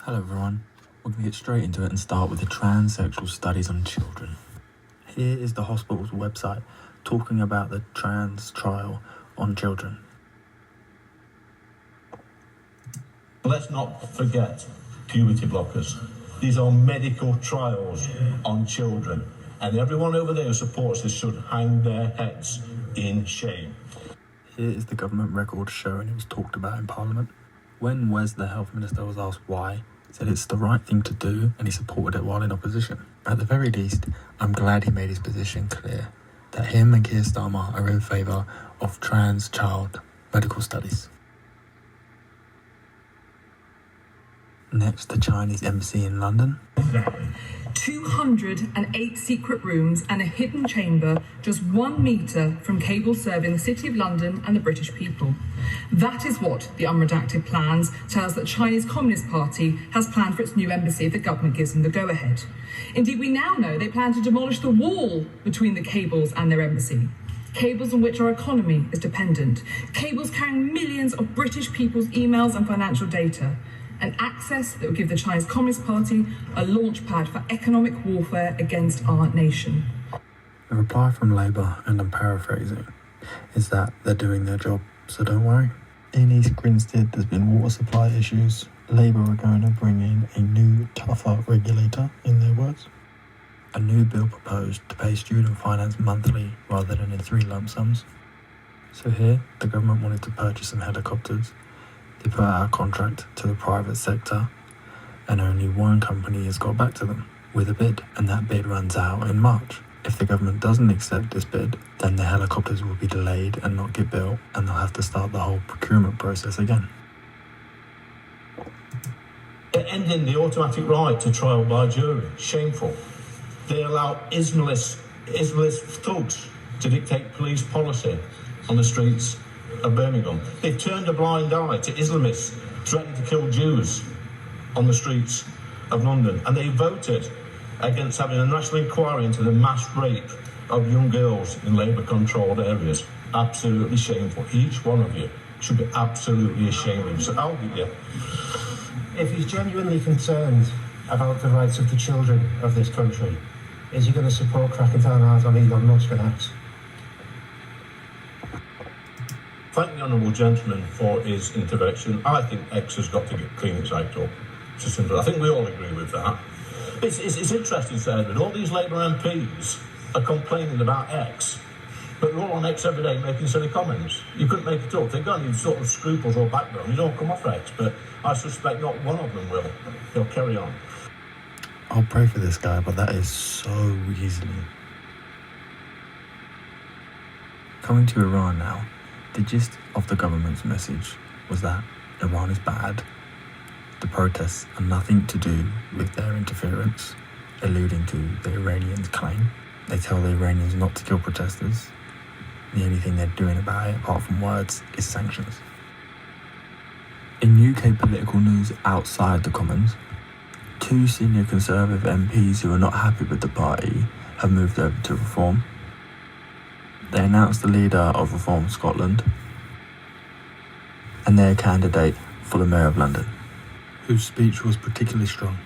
Hello everyone, we're going to get straight into it and start with the transsexual studies on children. Here is the hospital's website talking about the trans trial on children. Let's not forget puberty blockers. These are medical trials on children, and everyone over there who supports this should hang their heads in shame. Here is the government record showing it was talked about in Parliament. When Wes, the health minister, was asked why, he said it's the right thing to do and he supported it while in opposition. At the very least, I'm glad he made his position clear, that him and Keir Starmer are in favour of trans child medical studies. Next, the Chinese embassy in London. 208 secret rooms and a hidden chamber just 1 metre from cable serving the City of London and the British people. That is what the unredacted plans tell us that Chinese Communist Party has planned for its new embassy if the government gives them the go-ahead. Indeed, we now know they plan to demolish the wall between the cables and their embassy. Cables on which our economy is dependent. Cables carrying millions of British people's emails and financial data. An access that would give the Chinese Communist Party a launchpad for economic warfare against our nation. The reply from Labour, and I'm paraphrasing, is that they're doing their job, so don't worry. In East Grinstead, there's been water supply issues. Labour are going to bring in a new, tougher regulator, in their words. A new bill proposed to pay student finance monthly rather than in 3 lump sums. So here, the government wanted to purchase some helicopters. They put out a contract to the private sector, and only one company has got back to them with a bid, and that bid runs out in March. If the government doesn't accept this bid, then the helicopters will be delayed and not get built, and they'll have to start the whole procurement process again. They're ending the automatic right to trial by jury. Shameful. They allow Islamist thugs to dictate police policy on the streets of Birmingham. They've turned a blind eye to Islamists threatening to kill Jews on the streets of London, and they voted against having a national inquiry into the mass rape of young girls in Labour-controlled areas. Absolutely shameful. Each one of you should be absolutely ashamed of yourself. I'll give you. If he's genuinely concerned about the rights of the children of this country, is he going to support cracking down hard on Elon Musk and X? Thank the honourable gentleman for his intervention. I think X has got to clean its act up. It's as simple. I think we all agree with that. It's interesting, Sir Edward, all these Labour MPs are complaining about X, but they're all on X every day making silly comments. You couldn't make it up. They've got any sort of scruples or backbone. You don't come off X, but I suspect not one of them will. They'll carry on. I'll pray for this guy, but that is so easily. Coming to Iran now. The gist of the government's message was that Iran is bad. The protests are nothing to do with their interference, alluding to the Iranians' claim. They tell the Iranians not to kill protesters. The only thing they're doing about it, apart from words, is sanctions. In UK political news outside the Commons, 2 senior Conservative MPs who are not happy with the party have moved over to Reform. They announced the leader of Reform Scotland and their candidate for the Mayor of London, whose speech was particularly strong.